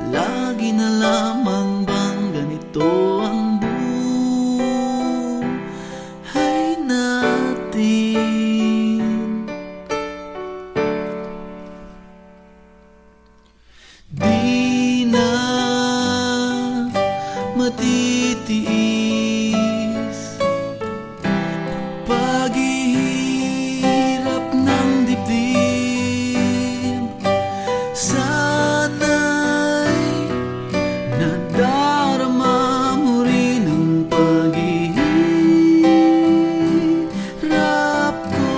Lagi na lamang bang ganito ang buhay natin? Di na matitiis paghihirap ng dibdib. Sana'y nadarama mo rin ang paghihirap ko,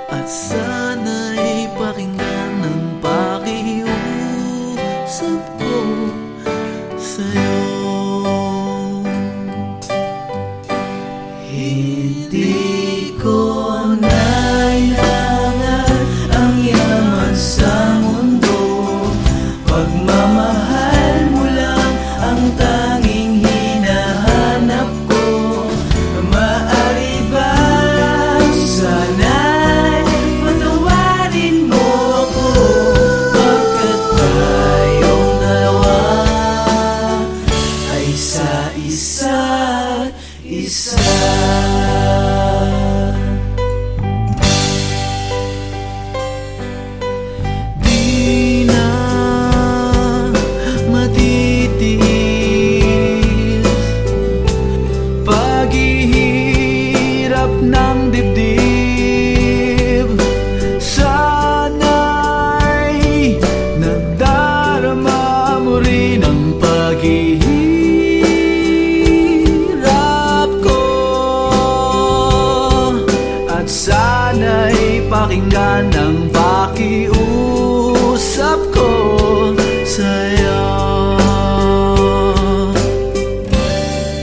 at sana'y pakinggan ang pakiusap ko sa'yo. Hindi ko nailangan ang yaman sa mundo, pagmamahal mo lang ang tanging hinahanap ko. Maaari ba sana'y patawarin mo ako, pagkat tayong dalawa ay sa isa't isa. Di na matitiis paghihirap ng dibdib. Sana'y nadarama mo rin ang paghihirap ko, at sana'y pakinggan ang pakiusap ko sa'yo.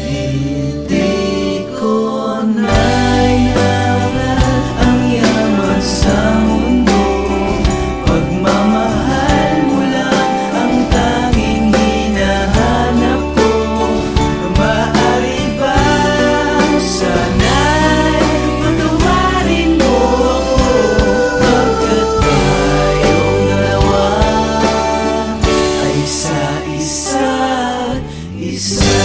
Hindi ko nailangan ang yaman sa mundo, pagmamahal mo lang ang tanging hinahanap ko. Maaari ba sana'y patawarin mo ako, pagkat tayong dalawa ay sa isa't isa.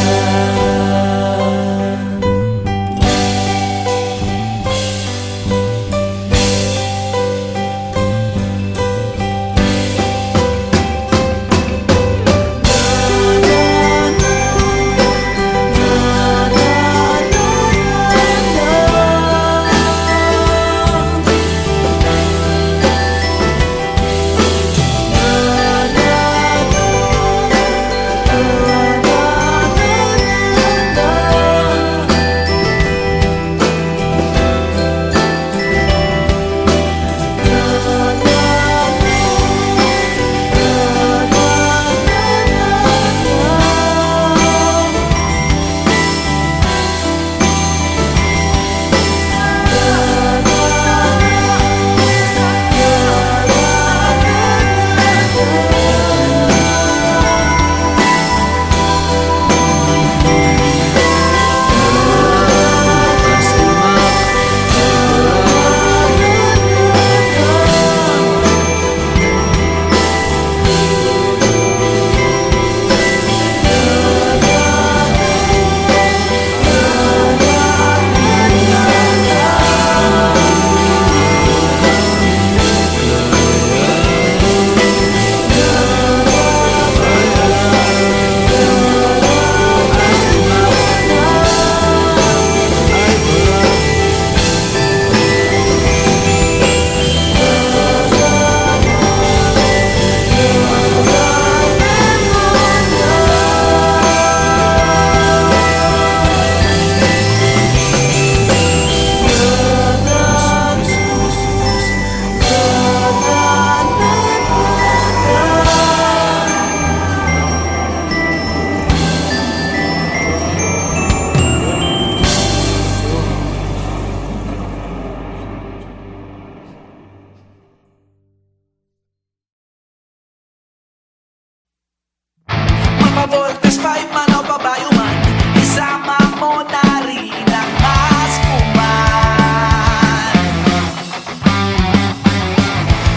Voltes 5 man o babayo man, isama mo na rin ang mas kuman.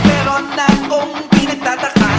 Meron na kong pinagtataka,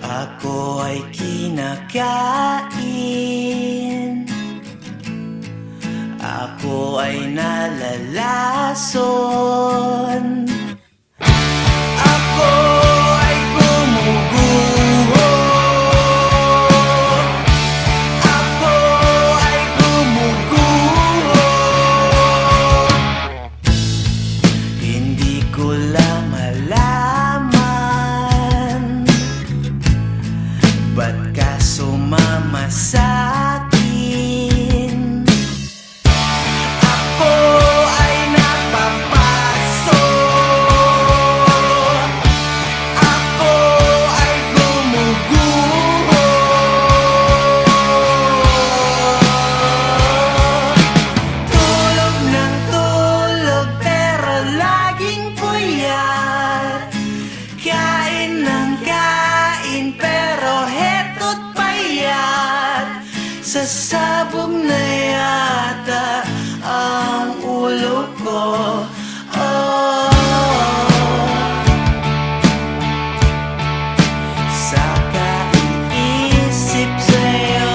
Ako ay kinakain, ako ay nalalason, ako ay gumuguho, ako ay gumuguho. Hindi ko lang malaman ba't ka sumama sa'kin. Ako ay napapaso, ako ay gumuguho. Tulog ng tulog pero laging puyat, kain ng kain pero heto't payat. Sasabog na yata ang ulo ko. Oh, sa kaiisip sa'yo.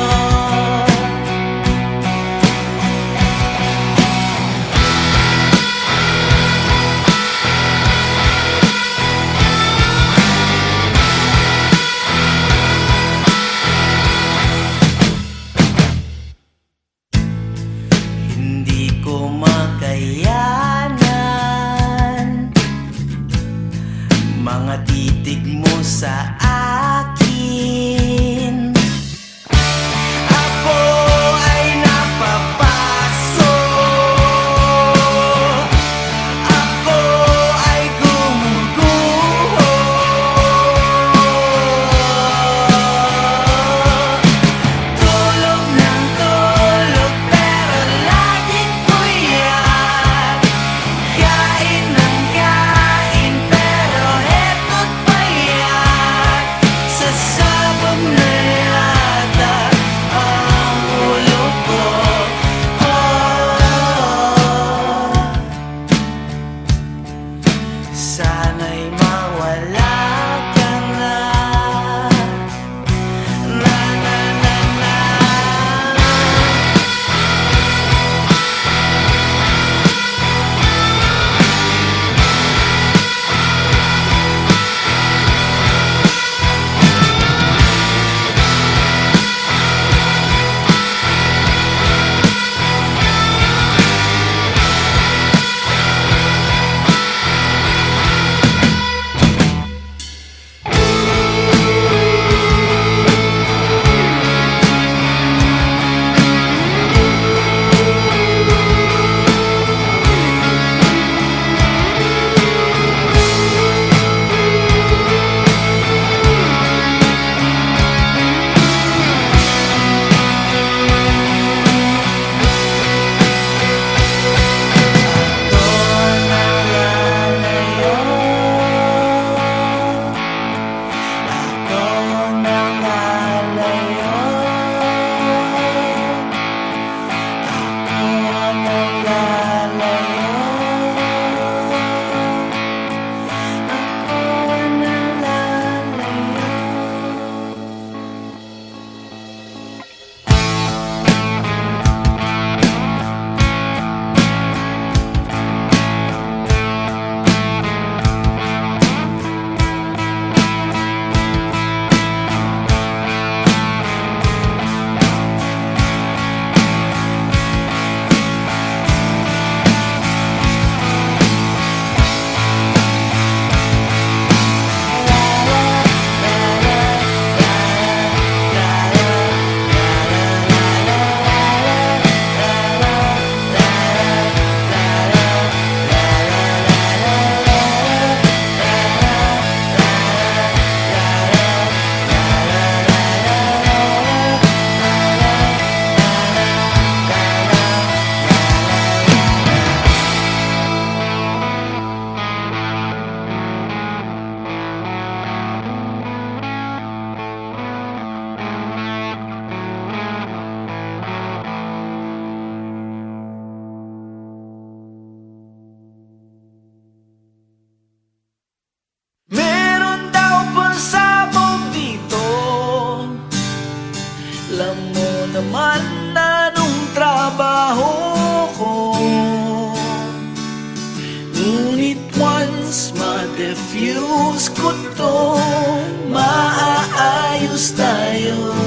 fuse tayo.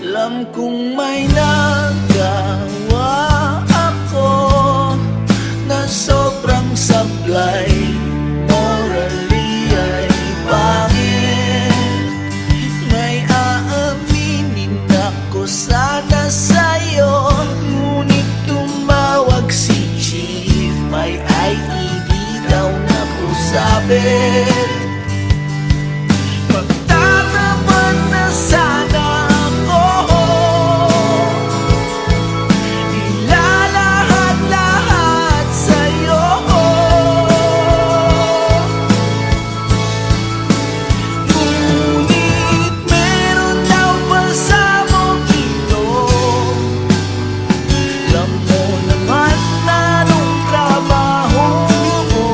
Alam kong may nagawa ako na sobrang sablay, morally ay pangit. May aaminin ako sana sa'yo, ngunit tumawag si Chief. May IED daw na po sabi. Magtataman na sana ako, ilalahad-lahad sa'yo. Ngunit meron daw pagsamo dito. Alam mo naman na nung trabaho ko,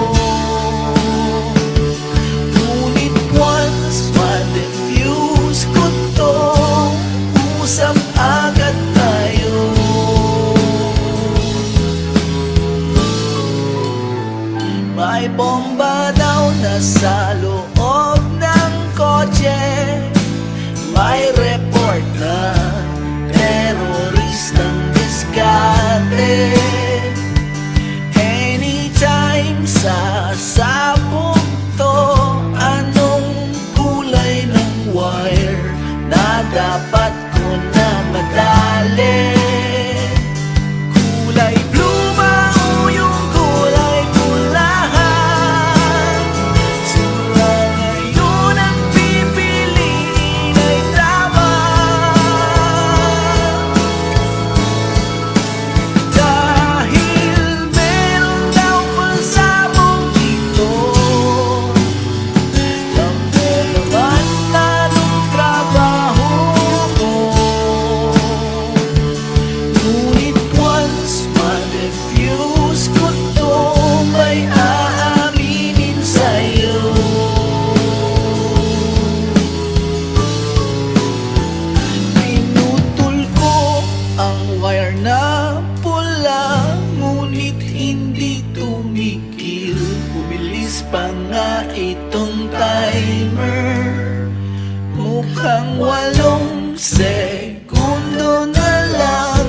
ngunit once ma-defuse ko to, usap agad tayo. May bomba daw na sa loob ng kotse. May report na teroristang diskarte. Anytime sasabog to, anong kulay ng wire na dapat ko na madali? Kulay blue ba o yung kulay ko lahat? Sila ngayon ang pipiliin ay drama. Dahil meron daw pagsabog dito. Alam mo naman na nung trabaho ko, ngunit once ma-defuse ko to, may aaminin sa'yo. Pinutol ko ang wire na pula, ngunit hindi tumigil. Bumilis pa nga itong timer. Mukhang 8 segundo na lang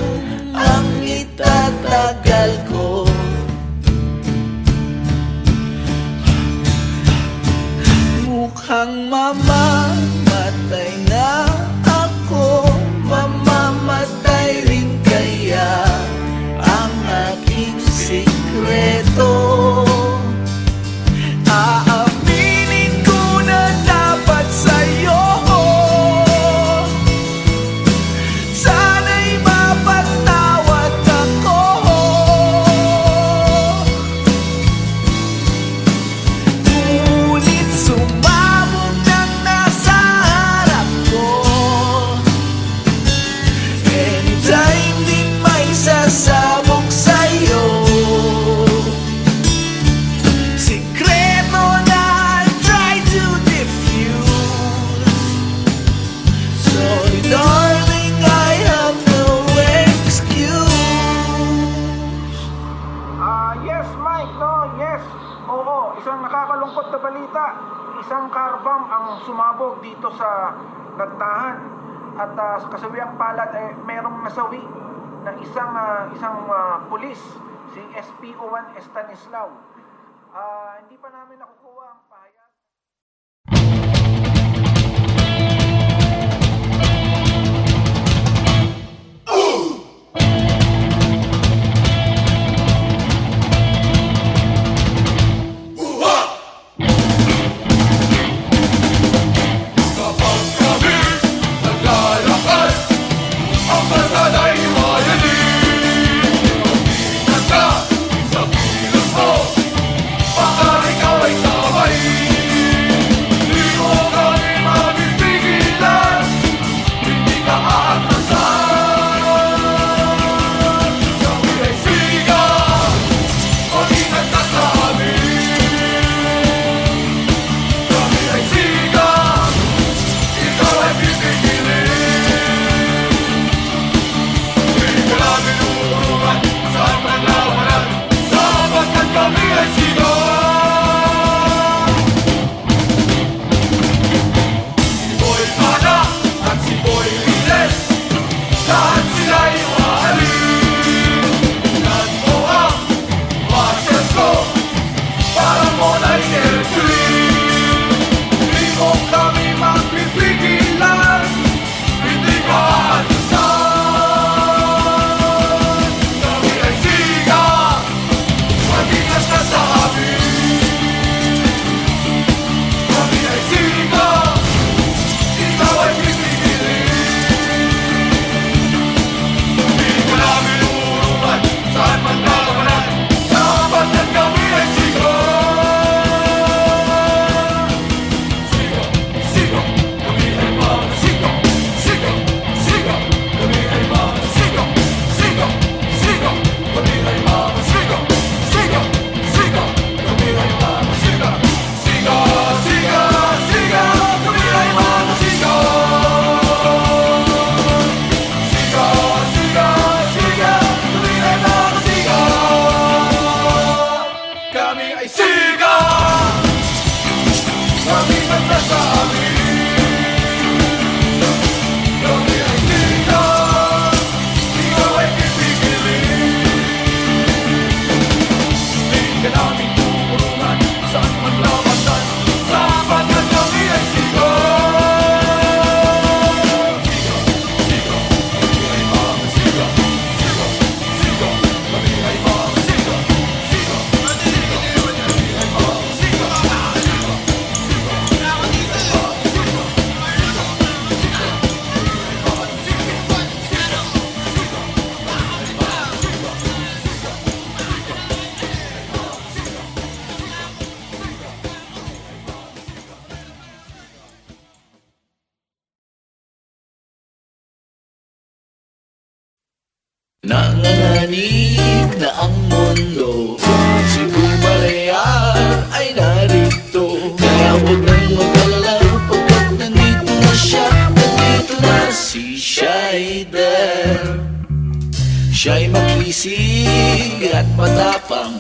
ang itatagal ko. Mukhang mamamatay na ako, mamamatay rin kaya ang aking sikreto. Aaminin ko na dapat sa'yo, sana'y mapatawad ako. Ngunit sumabog ng nasa harap ko. Anytime din may sasabog sa'yo. Sikreto na I try to diffuse. Sorry darling, I have no excuse. Yes, Mike, no, yes. Oo, isang nakakalungkot na balita. Isang car bomb ang sumabog dito sa Nagtahan. At sa kasawiang palad, merong nasawi na isang pulis, si SPO1 Estanislao. Hindi pa namin nakukuha ang pahayag. Kapag kami naglalakad, ang kasanay mayanig. Ingat ka sa kilos mo, baka ikaw ay tama. Nanganganib na ang mundo, si Bumalayar ay narito. Kaya huwag nang mag-alala pagkat nandito na siya. Nandito na si Shider. Siya'y makisig at matapang,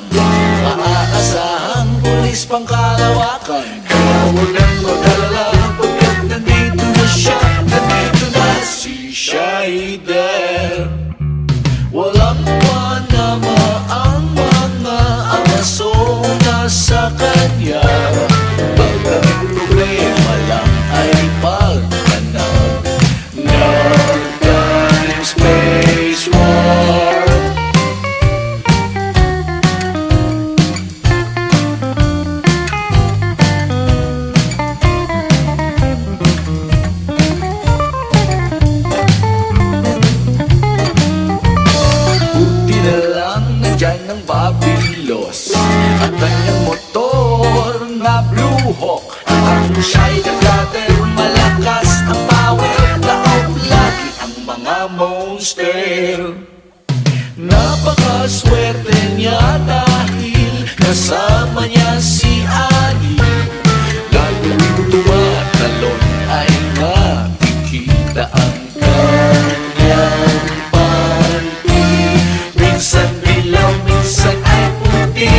maaasahang pulis pangkalawakan. Kaya huwag nang mag-alala pagkat nandito na siya. Nandito na si Shider. Walang panama ang mga Amazona sa kanya. Pag ang problema lang ay pagtanag ng space war. Buti na lang nandyan ng Babylos at kanyang motor na Blue Hawk. Ang Shider Cutter, malakas ang power, laot lagi ang mga monster. Napakaswerte niya dahil kasama niya si Annie. Laging tumatalon ay nakikita ang kanyang panty. Minsan dilaw, minsan ay puti.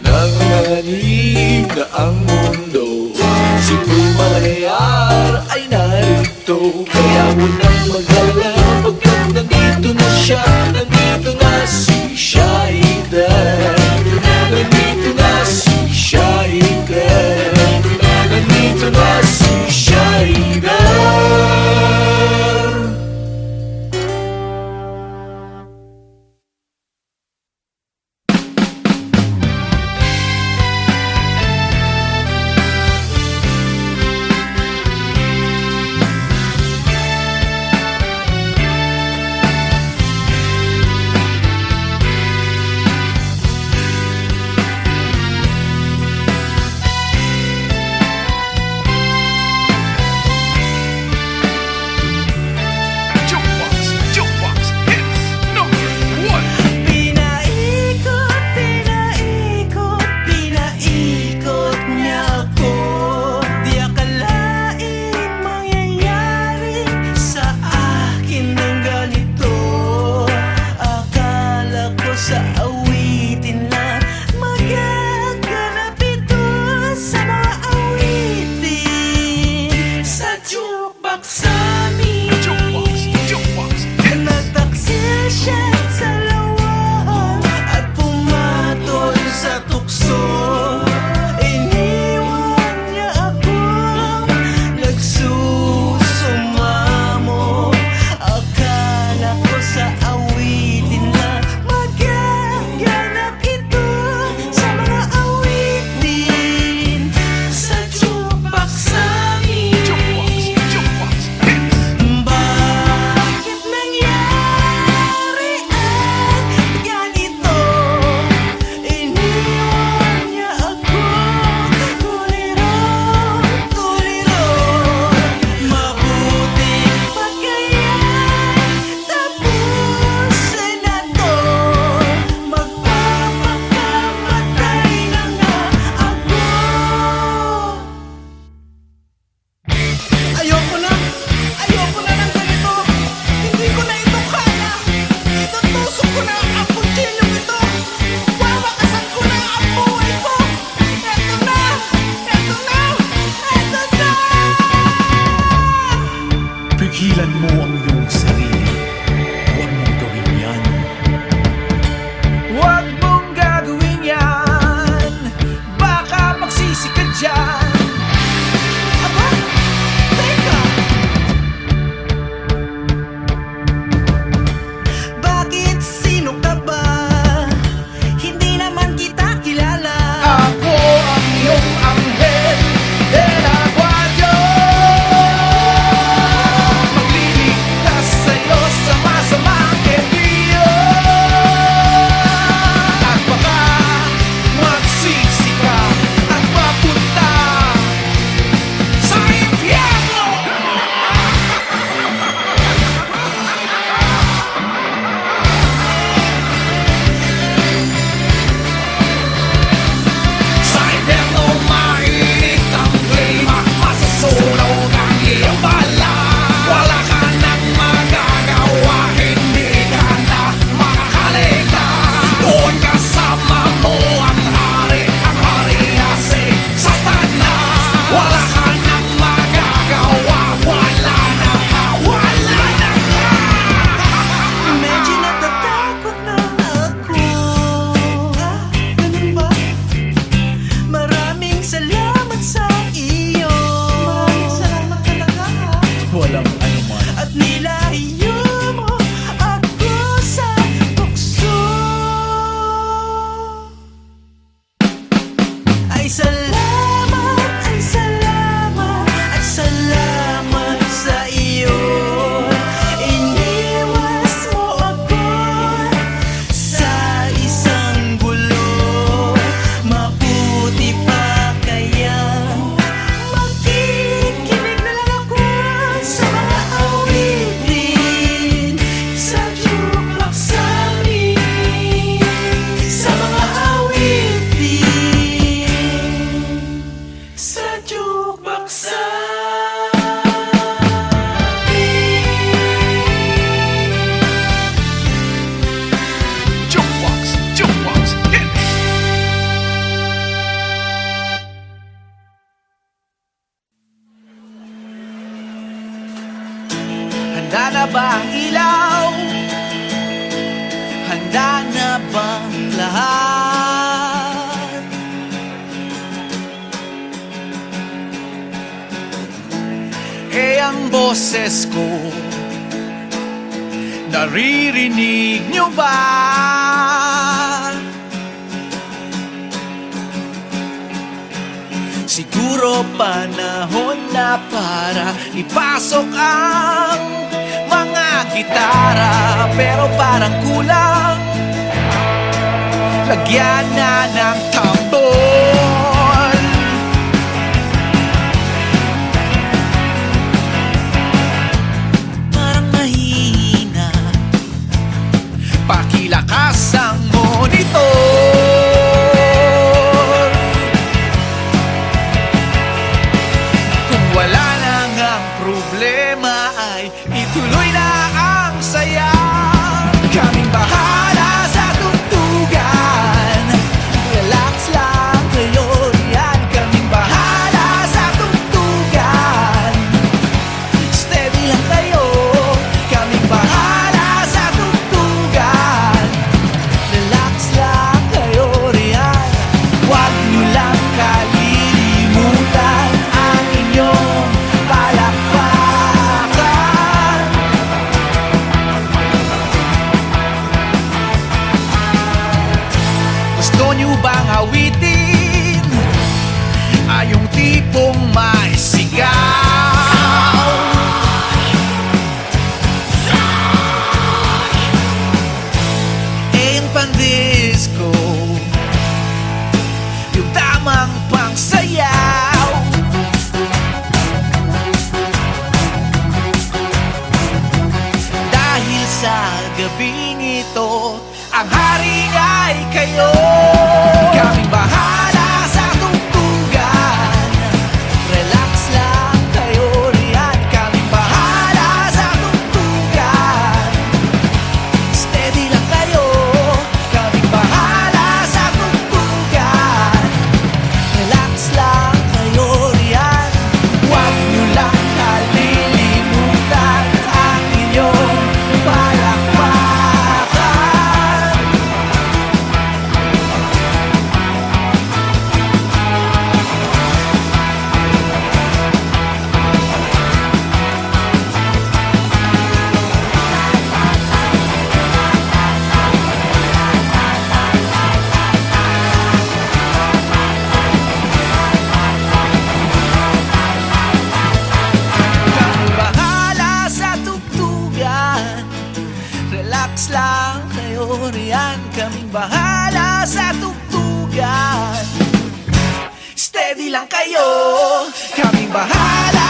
Nanganganib na ang mundo, si Bumalayar ay narito. Kaya huwag nang mag-alala pagkat nandito na siya. Nandito na si Shider. Nandito na si Shider. Nandito na si Shider. sa Jukebox, jukebox, hit me. Handa na ba ang ilaw? Handa na bang lahat? Ang boses ko, naririnig nyo ba? Siguro panahon na para ipasok ang mga gitara, pero parang kulang, lagyan na ng tambol. Parang mahina, pakilakas ang monitor. Kung wala na ngang problema ay ituloy na ang saya. Kaming bahala sa tugtugan, relax lang kayo riyan. Kaming bahala sa tugtugan, steady lang kayo. Kaming bahala sa tugtugan, relax lang kayo riyan. Huwag nyo lang kalilimutan ang inyong palakpakan. Gusto nyo bang awitin ay yung tipong may sigaw? Eh yung pandisco, yung tamang pangsayaw. Dahil sa gabing ito, ang hari ay kayo. Kaming bahala sa tugtugan, relax lang kayo riyan. Kaming bahala sa tugtugan, steady lang kayo. Kaming bahala sa tugtugan, relax lang kayo riyan. Huwag nyo lang kalilimutan ang inyong palakpakan. Kaming bahala sa tugtugan, relax lang kayo riyan. Kaming bahala sa tugtugan, steady lang kayo. Kaming bahala